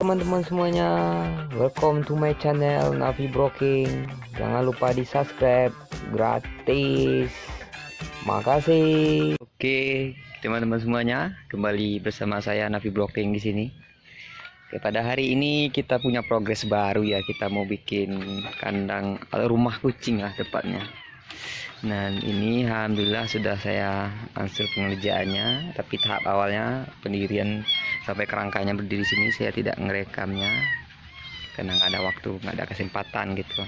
Teman-teman semuanya, welcome to my channel Navi Broking. Jangan lupa di subscribe, gratis. Makasih. Oke, teman-teman semuanya, kembali bersama saya Navi Broking di sini. Oke, pada hari ini kita punya progres baru ya. Kita mau bikin kandang rumah kucing lah tepatnya. Nah, ini alhamdulillah sudah saya langsung pengerjaannya, tapi tahap awalnya pendirian sampai kerangkanya berdiri sini saya tidak ngerekamnya karena nggak ada waktu, nggak ada kesempatan gitu.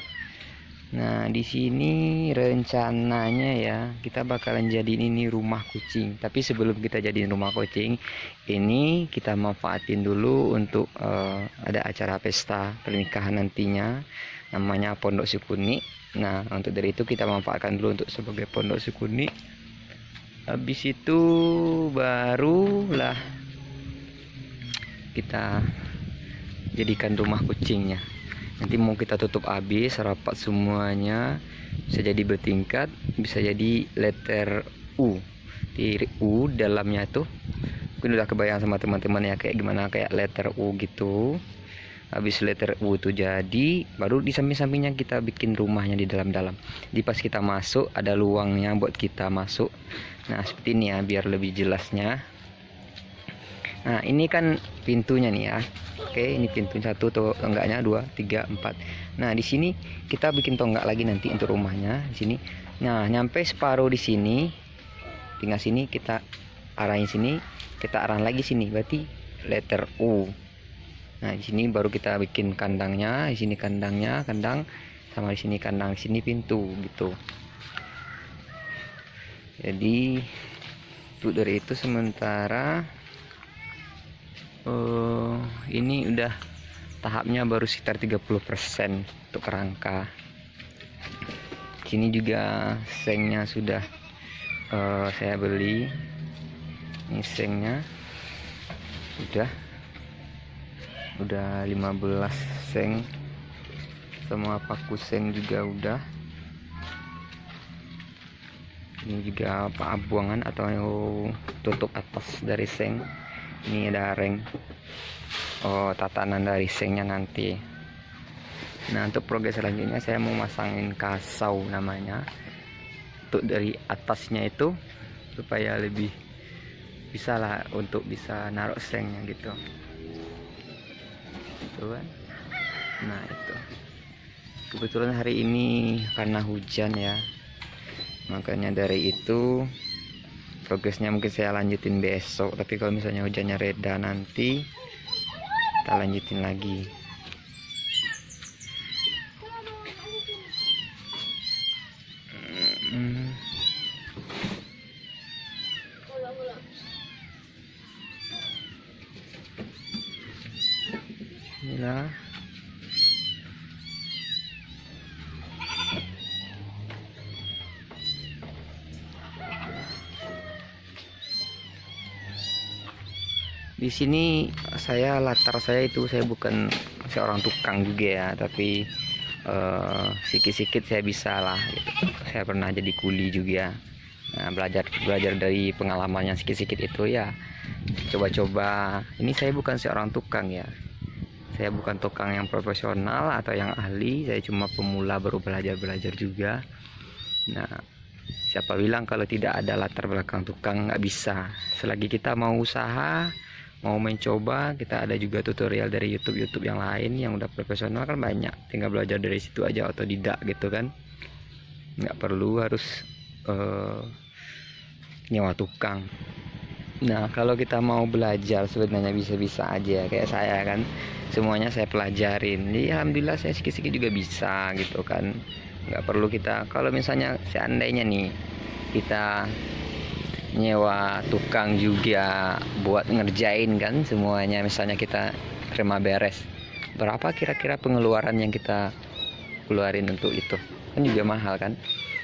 Nah, di sini rencananya ya kita bakalan jadiin ini rumah kucing. Tapi sebelum kita jadiin rumah kucing, ini kita manfaatin dulu untuk ada acara pesta pernikahan nantinya, namanya Pondok Sukuni. Nah, untuk dari itu kita manfaatkan dulu untuk sebagai Pondok Sukuni. Habis itu barulah kita jadikan rumah kucingnya. Nanti mau kita tutup habis rapat semuanya, bisa jadi bertingkat, bisa jadi letter U. Di U dalamnya tuh mungkin udah kebayang sama teman-teman ya kayak gimana, kayak letter U gitu. Habis letter U itu jadi, baru di samping-sampingnya kita bikin rumahnya di dalam-dalam. Di pas kita masuk ada luangnya buat kita masuk. Nah, seperti ini ya biar lebih jelasnya. Nah, ini kan pintunya nih ya. Oke, ini pintu satu, tonggaknya 2, 3, 4. Nah, di sini kita bikin tonggak lagi nanti untuk rumahnya di sini. Nah, nyampe separuh di sini, tinggal sini kita arahin sini, kita arahin lagi sini, berarti letter U. Nah, di sini baru kita bikin kandangnya, di sini kandangnya, kandang sama di sini kandang, di sini pintu gitu. Jadi untuk dari itu sementara ini udah tahapnya baru sekitar 30% untuk kerangka. Sini juga sengnya sudah saya beli. Ini sengnya udah 15 seng, semua paku seng juga udah. Ini juga buangan atau tutup atas dari seng. Ini ada ring tatanan dari sengnya nanti. Nah, untuk progres selanjutnya saya mau masangin kasau namanya untuk dari atasnya itu supaya lebih bisa lah untuk bisa naruh sengnya gitu. Kan? Nah, itu kebetulan hari ini karena hujan ya, makanya dari itu progresnya mungkin saya lanjutin besok. Tapi kalau misalnya hujannya reda nanti kita lanjutin lagi. Inilah di sini latar saya itu saya bukan seorang tukang juga ya, tapi sikit-sikit saya bisa lah gitu. Saya pernah jadi kuli juga. Nah, belajar dari pengalaman yang sikit-sikit itu ya, coba-coba. Ini saya bukan seorang tukang ya, saya bukan tukang yang profesional atau yang ahli, saya cuma pemula baru belajar juga. Nah, siapa bilang kalau tidak ada latar belakang tukang nggak bisa. Selagi kita mau usaha, mau mencoba, kita ada juga tutorial dari YouTube yang lain yang udah profesional kan banyak. Tinggal belajar dari situ aja, otodidak gitu kan. Nggak perlu harus nyewa tukang. Nah, kalau kita mau belajar sebenarnya bisa-bisa aja kayak saya kan. Semuanya saya pelajarin. Jadi alhamdulillah saya sedikit-sedikit juga bisa gitu kan. Nggak perlu kita, kalau misalnya seandainya nih kita nyewa tukang juga buat ngerjain kan semuanya, misalnya kita terima beres, berapa kira-kira pengeluaran yang kita keluarin untuk itu kan juga mahal kan.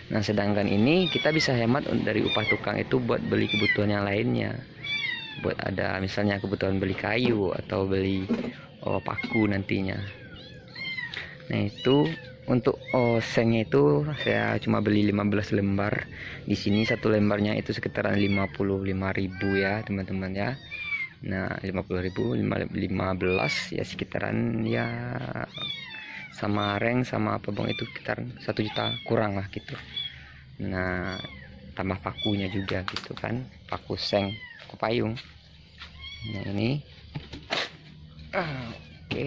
Nah, sedangkan ini kita bisa hemat dari upah tukang itu buat beli kebutuhan yang lainnya, buat ada misalnya kebutuhan beli kayu atau beli paku nantinya. Nah, itu untuk sengnya itu saya cuma beli 15 lembar. Di sini satu lembarnya itu sekitaran 55.000 ya teman-teman ya. Nah 50.000, 15 ya sekitaran ya, sama reng sama apa bang itu sekitar 1 juta kurang lah gitu. Nah tambah pakunya juga gitu kan, paku seng, paku payung. Nah ini oke.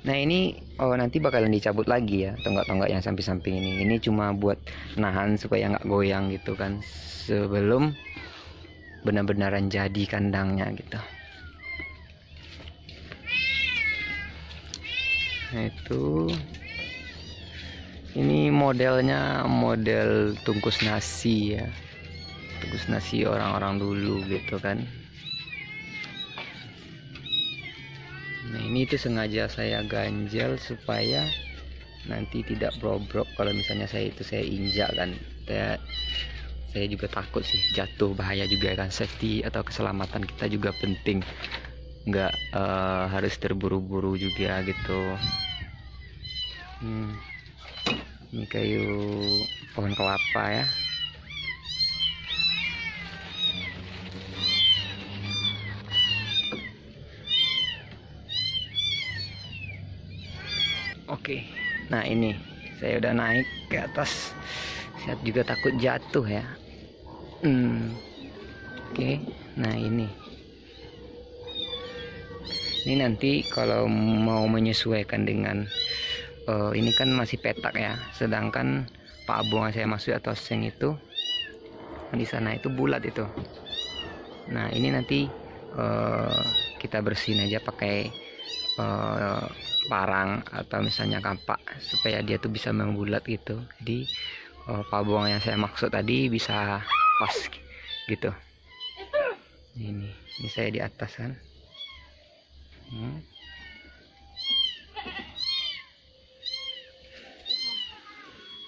Nah ini nanti bakalan dicabut lagi ya tonggak-tonggak yang samping-samping ini. Ini cuma buat nahan supaya nggak goyang gitu kan, sebelum benar-benaran jadi kandangnya gitu. Nah itu, ini modelnya model tungkus nasi ya, tungkus nasi orang-orang dulu gitu kan. Nah ini tuh sengaja saya ganjel supaya nanti tidak bobrok kalau misalnya saya injak kan. Saya juga takut sih jatuh, bahaya juga kan, safety atau keselamatan kita juga penting, nggak harus terburu-buru juga gitu. Ini kayu pohon kelapa ya. Oke, nah ini saya udah naik ke atas. Saya juga takut jatuh ya. Oke, nah ini nanti kalau mau menyesuaikan dengan ini kan masih petak ya, sedangkan Pak Abung yang saya masuk atau seng itu di sana itu bulat itu. Nah ini nanti kita bersihin aja pakai parang atau misalnya kampak supaya dia tuh bisa membulat gitu. Jadi pabuang yang saya maksud tadi bisa pas gitu. Ini saya di atas kan.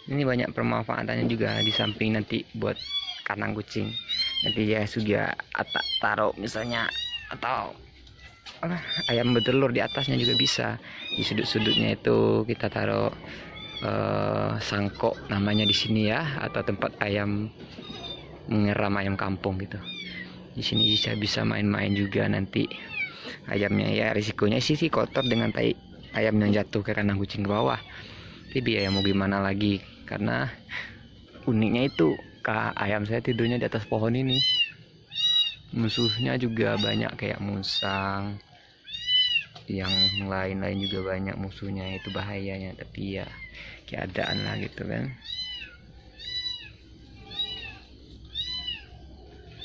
Ini banyak permanfaatannya juga, di samping nanti buat kandang kucing. Nanti ya juga atak taruh misalnya, atau ayam bertelur di atasnya juga bisa. Di sudut-sudutnya itu kita taruh sangkok namanya di sini ya, atau tempat ayam mengeram ayam kampung gitu. Di sini bisa main-main juga nanti ayamnya ya. Risikonya sih kotor dengan tai ayam yang jatuh ke kandang kucing ke bawah. Tapi ya mau gimana lagi, karena uniknya itu ayam saya tidurnya di atas pohon ini. Musuhnya juga banyak kayak musang, yang lain-lain juga banyak musuhnya, itu bahayanya. Tapi ya keadaan lah gitu kan.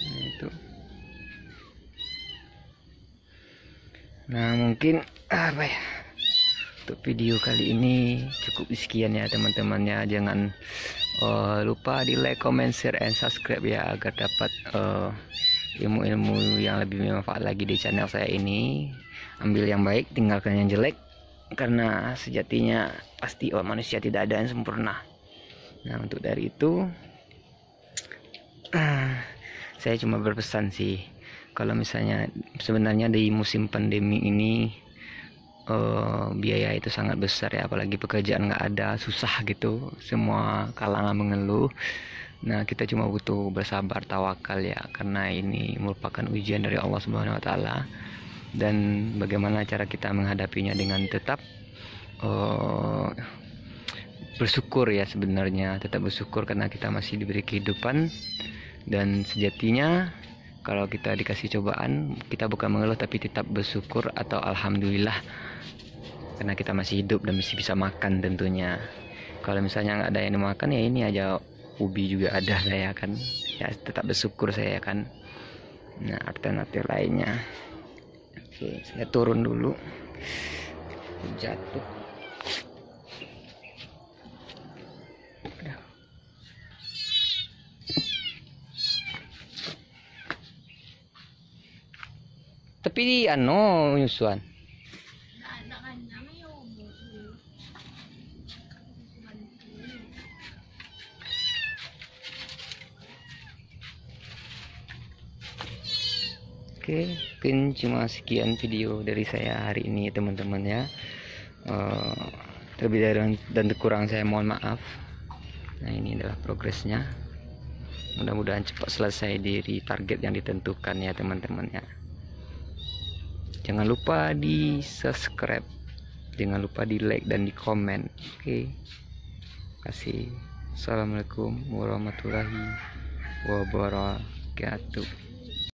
Nah itu. Nah mungkin apa ya, untuk video kali ini cukup sekian ya teman-temannya. Jangan lupa di like, comment, share, and subscribe ya, agar dapat ilmu-ilmu yang lebih bermanfaat lagi di channel saya ini. Ambil yang baik, tinggalkan yang jelek, karena sejatinya pasti manusia tidak ada yang sempurna. Nah untuk dari itu saya cuma berpesan sih, kalau misalnya sebenarnya di musim pandemi ini biaya itu sangat besar ya, apalagi pekerjaan nggak ada, susah gitu, semua kalangan mengeluh. Nah kita cuma butuh bersabar, tawakal ya, karena ini merupakan ujian dari Allah Subhanahu Wa Taala. Dan bagaimana cara kita menghadapinya dengan tetap bersyukur ya, sebenarnya tetap bersyukur karena kita masih diberi kehidupan. Dan sejatinya kalau kita dikasih cobaan, kita bukan mengeluh tapi tetap bersyukur atau alhamdulillah, karena kita masih hidup dan masih bisa makan tentunya. Kalau misalnya nggak ada yang dimakan ya ini aja ubi juga ada saya kan, ya tetap bersyukur saya kan. Nah alternatif lainnya, oke saya turun dulu, jatuh. Tapi nyusuan. Oke, mungkin cuma sekian video dari saya hari ini teman-teman ya. Terlebih dari dan kurang saya mohon maaf. Nah ini adalah progresnya. Mudah-mudahan cepat selesai dari target yang ditentukan ya teman-teman ya. Jangan lupa di subscribe, jangan lupa di like dan di komen. Oke, kasih. Assalamualaikum warahmatullahi wabarakatuh.